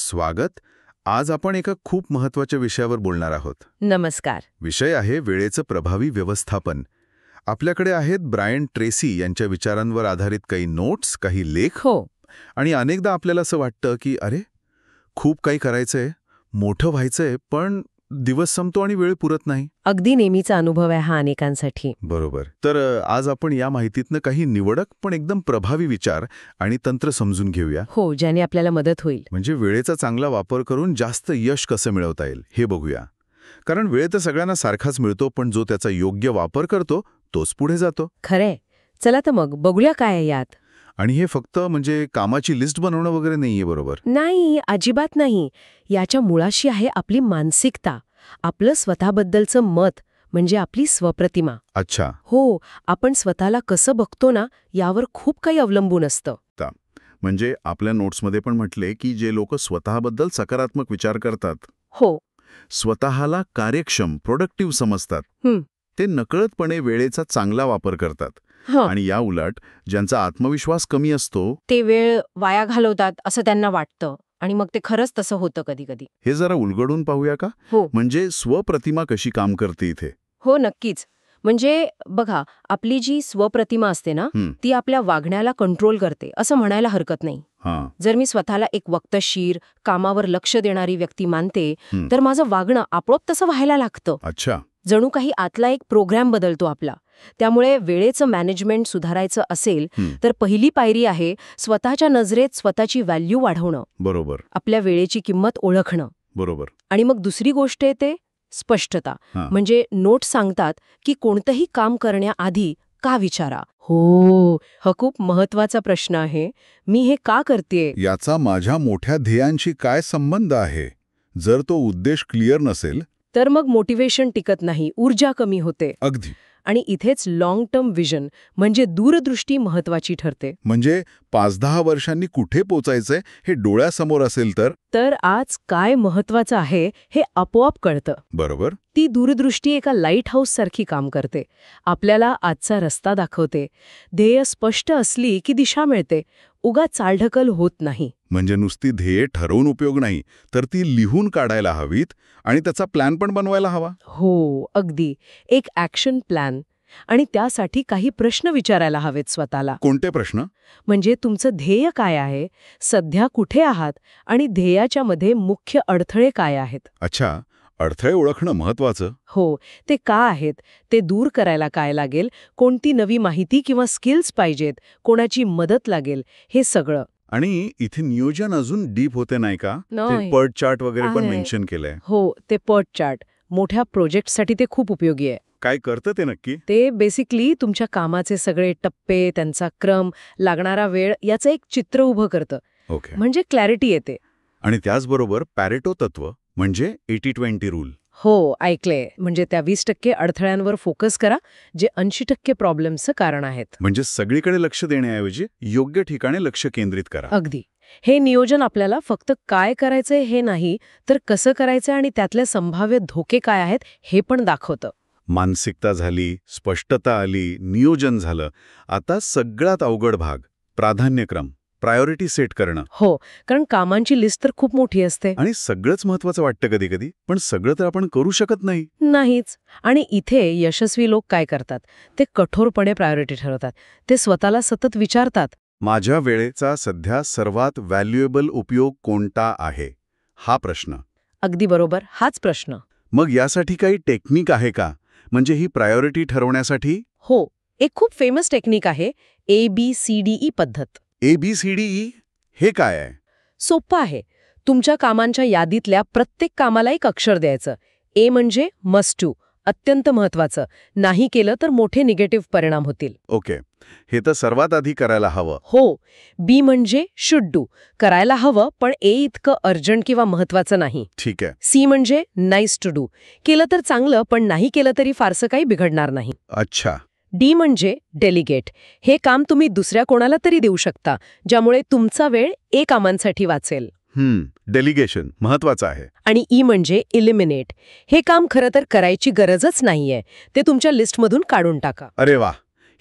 स्वागत. आज आपण एका खूप महत्त्वाच्या विषयावर बोलणार आहोत. नमस्कार. विषय आहे वेळेचं प्रभावी व्यवस्थापन. आपल्याकडे आहेत ब्रायन ट्रेसी यांच्या विचारांवर आधारित काही नोट्स, काही लेख. हो. आणि अनेकदा आपल्याला असं वाटतं की अरे, खूप काही करायचंय, मोठं व्हायचंय, पण दिवस संपतो आणि वेळ पुरत नाही. अगदी नेहमीचा अनुभव आहे हा अनेकांसाठी. बरोबर. तर आज आपण या माहितीतनं काही निवडक पण एकदम प्रभावी विचार आणि तंत्र समजून घेऊया. हो, ज्याने आपल्याला मदत होईल. म्हणजे वेळेचा चांगला वापर करून जास्त यश कसं मिळवता येईल हे बघूया. कारण वेळ तर सगळ्यांना सारखाच मिळतो, पण जो त्याचा योग्य वापर करतो तोच पुढे जातो. खरंय. चला तर मग बघूया काय आहे यात. आणि हे फक्त म्हणजे कामाची लिस्ट बनवणं वगैरे नाहीये. बरोबर नाही, अजिबात नाही. याच्या मुळाशी आहे आपली मानसिकता, आपलं स्वतःबद्दलचं मत, म्हणजे आपली स्वप्रतिमा. अच्छा. हो, आपण स्वतःला कसं बघतो ना, यावर खूप काही अवलंबून असतं. म्हणजे आपल्या नोट्समध्ये पण म्हटले की जे लोक स्वतःबद्दल सकारात्मक विचार करतात, हो, स्वतःला कार्यक्षम, प्रोडक्टिव्ह समजतात, ते नकळतपणे वेळेचा चांगला वापर करतात. आणि या उलट ज्यांचा आत्मविश्वास कमी असतो ते वेळ वाया घालवतात असं त्यांना वाटतं, आणि मग ते खरंच तसं होतं कधी कधी. हे जरा उलगडून पाहूया का? हो. म्हणजे स्वप्रतिमा कशी काम करते इथे. हो, नक्कीच. म्हणजे बघा, आपली जी स्वप्रतिमा असते ना, ती आपल्या वागण्याला कंट्रोल करते असं म्हणायला हरकत नाही. जर मी स्वतःला एक वक्तशीर, कामावर लक्ष देणारी व्यक्ती मानते, तर माझं वागणं आपोआप तसं व्हायला लागतं. अच्छा. जणू काही आतला एक प्रोग्राम बदलतो आपला. त्यामुळे वेळेचं मॅनेजमेंट सुधारायचं असेल तर पहिली पायरी आहे स्वतःच्या नजरेत स्वतःची व्हॅल्यू वाढवणं. बरोबर. आपल्या वेळेची किंमत ओळखणं. बरोबर. आणि मग दुसरी गोष्ट येते स्पष्टता. म्हणजे नोट्स सांगतात की कोणतंही काम करण्याआधी का विचारा. हो, हा खूप महत्वाचा प्रश्न आहे. मी हे का करतेय? याचा माझ्या मोठ्या ध्येयांशी काय संबंध आहे? जर तो उद्देश क्लिअर नसेल तर मग मोटिवेशन टिकत नाही, ऊर्जा कमी होते. अगदी. आणि इथेच लॉंग टर्म विजन म्हणजे दूरदृष्टी महत्वाची ठरते. म्हणजे 5-10 वर्षांनी कुठे पोचायचंय हे डोळ्यासमोर असेल तर आज काय महत्वाचं आहे हे आपोआप कळतं. बरोबर. ती दूरदृष्टी एका लाईट हाऊस सारखी काम करते. आपल्याला आजचा रस्ता दाखवते. ध्येय स्पष्ट असली की दिशा मिळते. उगा चालढकल होत नाही. म्हणजे नुसती ध्येय ठरवून उपयोग नाही, तर ती लिहून काढायला हवीत आणि त्याचा प्लॅन पण बनवायला हवा. हो, अगदी. एक ॲक्शन प्लॅन. आणि त्यासाठी काही प्रश्न विचारायला हवेत स्वतःला. कोणते प्रश्न? म्हणजे तुमचं ध्येय काय आहे, सध्या कुठे आहात, आणि ध्येयाच्या मध्ये मुख्य अडथळे काय आहेत. अच्छा, अडथळे ओळखणं महत्वाचं. हो, ते का आहेत, ते दूर करायला काय लागेल, कोणती नवी माहिती किंवा स्किल्स पाहिजेत, कोणाची मदत लागेल, हे सगळं. आणि इथे नियोजन अजून डीप होते नाही का? नाही. पर्ट चार्ट वगैरे पण मेन्शन केलंय. हो, ते पर्ट चार्ट मोठ्या प्रोजेक्टसाठी ते खूप उपयोगी आहे. काय करतं ते नक्की? ते बेसिकली तुमच्या कामाचे सगळे टप्पे, त्यांचा क्रम, लागणारा वेळ याचं एक चित्र उभं करतं. ओके. म्हणजे क्लॅरिटी येते. आणि त्याचबरोबर पॅरेटो तत्व म्हणजे 80-20 रूल. हो, ऐकलंय. म्हणजे त्या 20% अडथळ्यांवर फोकस करा, जे 80% प्रॉब्लेम्सचं कारण आहेत. म्हणजे सगळीकडे लक्ष देण्याऐवजी योग्य ठिकाणी लक्ष केंद्रित करा. अगदी. हे नियोजन आपल्याला फक्त काय करायचंय हे नाही, तर कसं करायचंय आणि त्यातले संभाव्य धोके काय आहेत हे पण दाखवतं. मानसिकता झाली, स्पष्टता आली, नियोजन झालं. आता सगळ्यात अवघड भाग, प्राधान्यक्रम, प्रायोरिटी सेट करणं. हो, कारण कामांची लिस्ट तर खूप मोठी असते. आणि सगळंच महत्वाचं वाटतं कधी कधी, पण सगळं तर आपण करू शकत नाही. नाहीच. आणि इथे यशस्वी लोक काय करतात, ते कठोरपणे प्रायोरिटी ठरवतात. ते स्वतःला सतत विचारतात, माझ्या वेळेचा सध्या सर्वात व्हॅल्युएबल उपयोग कोणता आहे, हा प्रश्न. अगदी बरोबर, हाच प्रश्न. मग यासाठी काही टेक्निक आहे का, म्हणजे ही प्रायोरिटी ठरवण्यासाठी? हो, एक खूप फेमस टेक्निक आहे, ABCDE पद्धत. ABCDE हे काय आहे? सोप्पं आहे. तुमच्या कामांच्या यादीतल्या प्रत्येक कामाला एक अक्षर द्यायचं. A म्हणजे मस्ट टू, अत्यंत महत्वाचं, नाही केलं तर मोठे निगेटिव्ह परिणाम होतील. ओके, हे तर सर्वात आधी करायला हवं. हो. B म्हणजे शुड डू, करायला हवं पण A इतकं अर्जंट किंवा महत्वाचं नाही. ठीक आहे. C म्हणजे नाईस टू डू, केलं तर चांगलं पण नाही केलं तरी फारसं काही बिघडणार नाही. अच्छा. D म्हणजे डेलिगेट, हे काम तुम्ही दुसऱ्या कोणाला तरी देऊ शकता, ज्यामुळे तुमचा वेळ A कामांसाठी वाचेल. डेलिगेशन महत्वाचं आहे. आणि E म्हणजे इलिमिनेट, हे काम खरं तर करायची गरजच नाहीये, ते तुमच्या लिस्टमधून काढून टाका. अरे वा,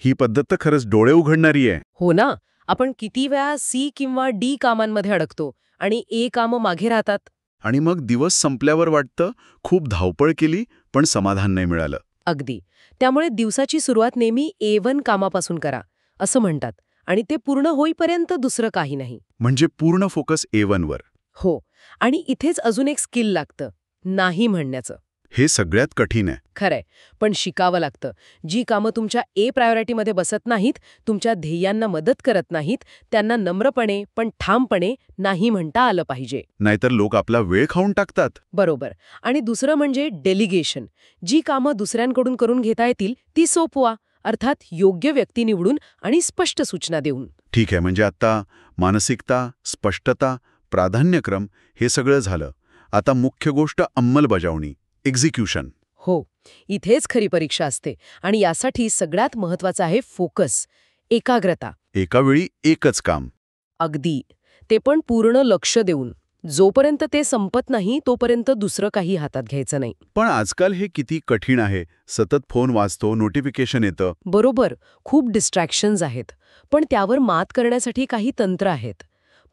ही पद्धत तर खरंच डोळे उघडणारी आहे. हो ना. आपण किती वेळा C किंवा D कामांमध्ये अडकतो आणि कामं मागे राहतात. आणि मग दिवस संपल्यावर वाटतं खूप धावपळ केली पण समाधान नाही मिळालं. अगदी. त्यामुळे दिवसाची सुरुवात नेहमी A1 कामापासून करा असं म्हणतात. आणि ते पूर्ण होईपर्यंत दुसरं काही नाही. म्हणजे पूर्ण फोकस A1 वर. हो. आणि इथेच अजून एक स्किल लागतं, नाही म्हणण्याचं. हे सगळ्यात कठीण आहे. खरंय, पण शिकावं लागतं. जी कामं तुमच्या प्रायोरिटीमध्ये बसत नाहीत, तुमच्या ध्येयांना मदत करत नाहीत, त्यांना नम्रपणे पण ठामपणे नाही म्हणता आलं पाहिजे. नाहीतर लोक आपला वेळ खाऊन टाकतात. बरोबर. आणि दुसरं म्हणजे डेलिगेशन. जी कामं दुसऱ्यांकडून करून घेता येतील ती सोपवा, अर्थात योग्य व्यक्ती निवडून आणि स्पष्ट सूचना देऊन. ठीक आहे, म्हणजे आता मानसिकता, स्पष्टता, प्राधान्यक्रम हे सगळं झालं. आता मुख्य गोष्ट अंमलबजावणी, एक्झिक्युशन. हो, इथेच खरी परीक्षा असते. आणि यासाठी सगळ्यात महत्वाचं आहे फोकस, एकाग्रता. एका वेळी एकच काम. अगदी. ते पण पूर्ण लक्ष देऊन. जोपर्यंत ते संपत नाही तोपर्यंत दुसरं काही हातात घ्यायचं नाही. पण आजकाल हे किती कठीण आहे. सतत फोन वाजतो, नोटिफिकेशन येतं. बरोबर, खूप डिस्ट्रॅक्शन्स आहेत. पण त्यावर मात करण्यासाठी काही तंत्र आहेत.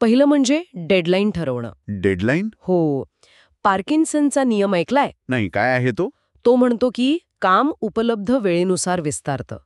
पहिलं म्हणजे डेडलाईन ठरवणं. डेडलाईन? हो. पार्किन्सनचा नियम ऐकलाय? नाही, काय आहे तो? तो म्हणतो की काम उपलब्ध वेळेनुसार विस्तारतं.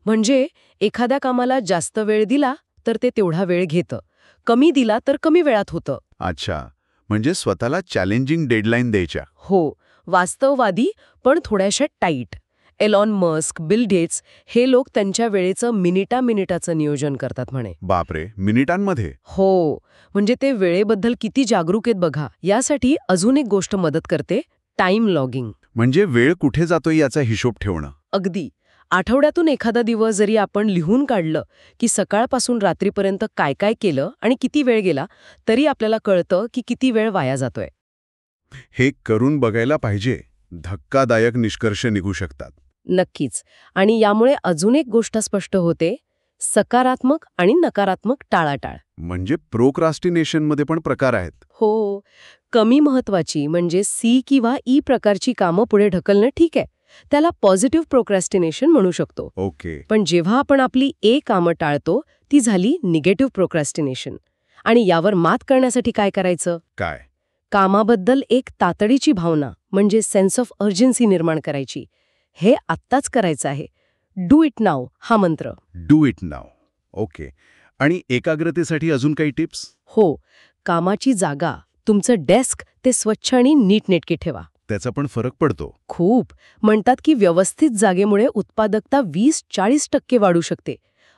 म्हणजे एखाद्या कामाला जास्त वेळ दिला तर ते तेवढा वेळ घेतं, कमी दिला तर कमी वेळात होतं. अच्छा, म्हणजे स्वतःला चॅलेंजिंग डेडलाईन द्यायच्या. हो, वास्तववादी पण थोड्याशा tight. Elon Musk, Bill Gates हे लोक त्यांच्या वेळेचं मिनिटाचं नियोजन करतात म्हणे. बापरे, मिनिटांमध्ये? हो, म्हणजे ते वेळेबद्दल किती जागरूक आहेत बघा. यासाठी अजून एक गोष्ट मदत करते, टाइम लॉगिंग. म्हणजे वेळ कुठे जातोय याचा हिशोब ठेवणं. अगदी. आठवड्यातून एखादा दिवस जरी आपण लिहून काढलं की सकाळपासून रात्रीपर्यंत काय काय केलं आणि किती वेळ गेला, तरी आपल्याला कळतं की किती वेळ वाया जातोय. हे करून बघायला पाहिजे. धक्कादायक निष्कर्ष निघू शकतात. नक्कीच. आणि यामुळे अजून एक गोष्ट स्पष्ट होते, सकारात्मक आणि नकारात्मक टाळाटाळ. म्हणजे प्रोक्रास्टिनेशनमध्ये पण प्रकार आहेत. हो, कमी महत्वाची म्हणजे C किंवा E प्रकारची कामं पुढे ढकलणं ठीक आहे. त्याला पॉझिटिव्ह प्रोक्रॅस्टिनेशन म्हणू शकतो. ओके. पण जेव्हा आपण आपली कामं टाळतो ती झाली निगेटिव्ह प्रोक्रॅस्टिनेशन. आणि यावर मात करण्यासाठी काय करायचं? काय? कामाबद्दल एक तातडीची भावना म्हणजे सेन्स ऑफ अर्जन्सी निर्माण करायची. हे आत्ताच करायचं आहे. डू इट नाऊ हा मंत्र. Do it now. ओके. आणि एकाग्रतेसाठी अजून काही टिप्स? हो, कामाची जागा, तुमचं डेस्क ते स्वच्छ आणि नीटनेटके ठेवा. त्याचा पण फरक पडतो. खूप. म्हणतात की व्यवस्थित जागेमुळे उत्पादकता 20-40% वाढू शकते.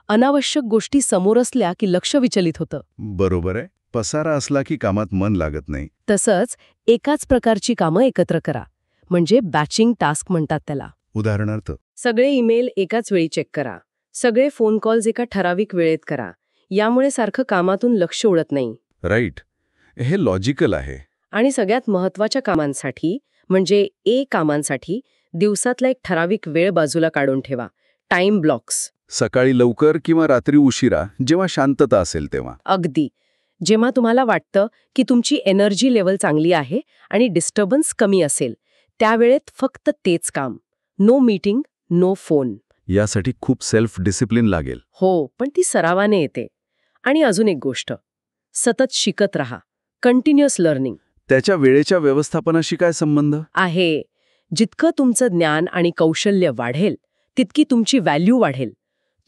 अनावश्यक गोष्टी समोर असल्या की लक्ष विचलित होतं. बरोबर आहे. पसारा असला की कामात मन लागत नाही. तसंच एकाच प्रकारची कामं एकत्र करा, म्हणजे बॅचिंग टास्क म्हणतात त्याला. उदाहरणार्थ? सगळे ईमेल एकाच वेळी चेक करा, सगळे फोन कॉल्स एका ठराविक वेळेत करा. यामुळे सारखं कामातून लक्ष उडत नाही. राईट. हे लॉजिकल आहे. आणि सगळ्यात महत्त्वाच्या कामांसाठी म्हणजे कामांसाठी दिवसातला एक ठराविक वेळ बाजूला काढून ठेवा. Time blocks. सकाळी लवकर किंवा रात्री उशिरा, जेव्हा शांतता असेल तेव्हा. अगदी. जेव्हा तुम्हाला वाटतं की तुमची एनर्जी लेवल चांगली आहे आणि डिस्टर्बन्स कमी असेल, त्यावेळेत फक्त तेच काम. No meeting, no phone. यासाठी खूप सेल्फ डिसिप्लिन लागेल. हो, पण ती सरावाने येते. आणि अजून एक गोष्ट, सतत शिकत राहा. Continuous learning. त्याच्या वेळेच्या व्यवस्थापनाशी काय संबंध आहे? जितकं तुमचं ज्ञान आणि कौशल्य वाढेल तितकी तुमची व्हॅल्यू वाढेल.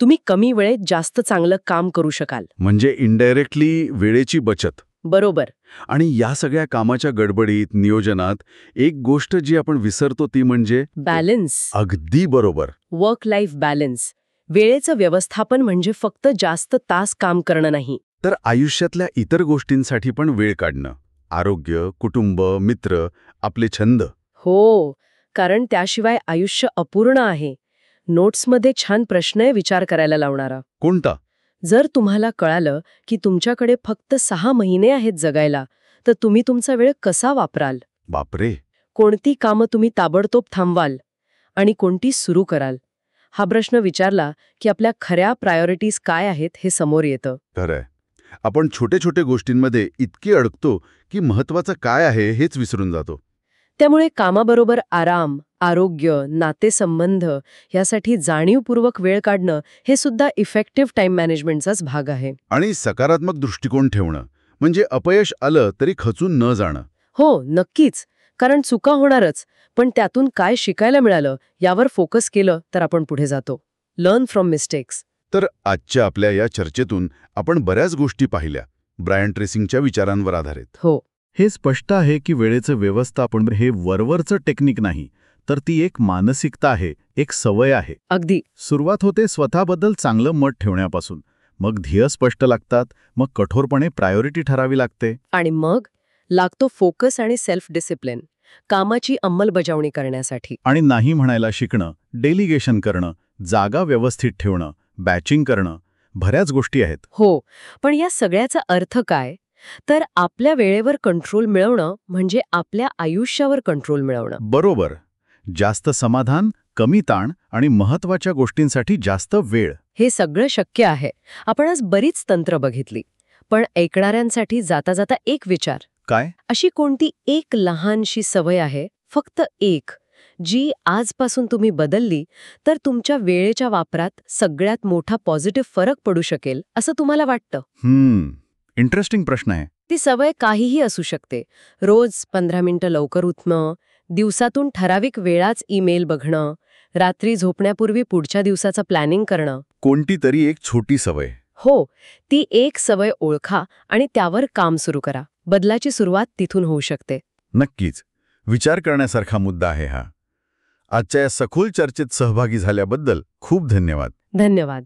तुम्ही कमी वेळेत जास्त चांगलं काम करू शकाल. म्हणजे इनडायरेक्टली वेळेची बचत. बरोबर. आणि या सगळ्या कामाच्या गडबडीत, नियोजनात एक गोष्ट जी आपण विसरतो ती म्हणजे बॅलन्स. अगदी बरोबर. Work life balance. वेळेचं व्यवस्थापन म्हणजे फक्त जास्त तास काम करणं नाही, तर आयुष्यातल्या इतर गोष्टींसाठी पण वेळ काढणं. आरोग्य, कुटुंब, मित्र, आपले छंद. हो, कारण त्याशिवाय आयुष्य अपूर्ण आहे. नोट्समध्ये छान प्रश्न विचार करायला लावणारा. कोणता? जर तुम्हाला कळालं की तुमच्याकडे फक्त 6 महिने आहेत जगायला, तर तुम्ही तुमचा वेळ कसा वापराल? बापरे. कोणती कामं तुम्ही ताबडतोब थांबवाल आणि कोणती सुरू कराल? हा प्रश्न विचारला की आपल्या खऱ्या प्रायोरिटीज काय आहेत हे समोर येतं. खरंय. आपण छोटे छोटे गोष्टींमध्ये इतके अडकतो की महत्वाचं काय आहे हेच विसरून जातो. त्यामुळे कामाबरोबर आराम, आरोग्य, नातेसंबंध यासाठी जाणीवपूर्वक वेळ काढणं हे सुद्धा इफेक्टिव्ह टाइम मॅनेजमेंटचाच भाग आहे. आणि सकारात्मक दृष्टिकोन ठेवणं म्हणजे अपयश आलं तरी खचून न जाणं. हो, नक्कीच. कारण चुका होणारच, पण त्यातून काय शिकायला मिळालं यावर फोकस केलं तर आपण पुढे जातो. Learn from mistakes. तर आजच्या आपल्या या चर्चेतून आपण बऱ्याच गोष्टी पाहिल्या, ब्रायन ट्रेसिंगच्या विचारांवर आधारित. हो. हे स्पष्ट आहे की वेळेचं व्यवस्थापन हे वरवरचं टेक्निक नाही, तर ती एक मानसिकता आहे, एक सवय आहे. अगदी. सुरुवात होते स्वतःबद्दल चांगलं मत ठेवण्यापासून. मग ध्येय स्पष्ट लागतात, मग कठोरपणे प्रायोरिटी ठरावी लागते. आणि मग लागतो फोकस आणि सेल्फ डिसिप्लिन, कामाची अंमलबजावणी करण्यासाठी. आणि नाही म्हणायला शिकणं, डेलिगेशन करणं, जागा व्यवस्थित ठेवणं, बॅचिंग करणं, बऱ्याच गोष्टी आहेत. हो, पण या सगळ्याचा अर्थ काय? तर आपल्या वेळेवर कंट्रोल मिळवणं म्हणजे आपल्या आयुष्यावर कंट्रोल मिळवणं. बरोबर. जास्त समाधान, कमी ताण आणि महत्वाच्या गोष्टींसाठी जास्त वेळ. हे सगळं शक्य आहे. आपण आज बरीच तंत्र बघितली. पण ऐकणाऱ्यांसाठी जाता जाता एक विचार. काय? अशी कोणती एक लहानशी सवय आहे, फक्त एक, जी आजपासून तुम्ही बदलली तर तुमच्या वेळेच्या वापरात सगळ्यात मोठा पॉझिटिव्ह फरक पडू शकेल असं तुम्हाला वाटतं? इंटरेस्टिंग प्रश्न आहे. ती सवय काहीही असू शकते. रोज 15 मिनिटं लवकर उठणं, दिवसातून ठराविक वेळाच ईमेल बघणं, रात्री झोपण्यापूर्वी पुढच्या दिवसाचं प्लॅनिंग करणं. कोणती तरी एक छोटी सवय. हो, ती एक सवय ओळखा आणि त्यावर काम सुरू करा. बदलाची सुरुवात तिथून होऊ शकते. नक्कीच. विचार करण्यासारखा मुद्दा आहे हा. आजच्या या सखोल चर्चेत सहभागी झाल्याबद्दल खूप धन्यवाद. धन्यवाद.